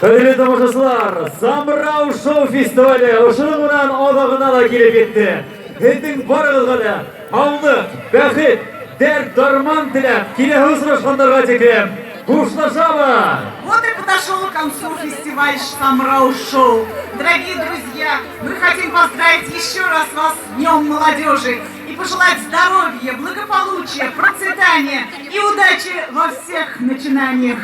Hürmetli tamашaçılar, Samrau Show Festivali uşunun bilen odağına da gelip yetti. Hildin barığına da havlı, bäxit, dert, darman tilep, келесі ұшырашқандарға теклем. Кушлашабы! Вот и подошел к концу фестиваль Самрау Шоу. Дорогие друзья, мы хотим поздравить еще раз вас с Днем молодежи и пожелать здоровья, благополучия, процветания и удачи во всех начинаниях.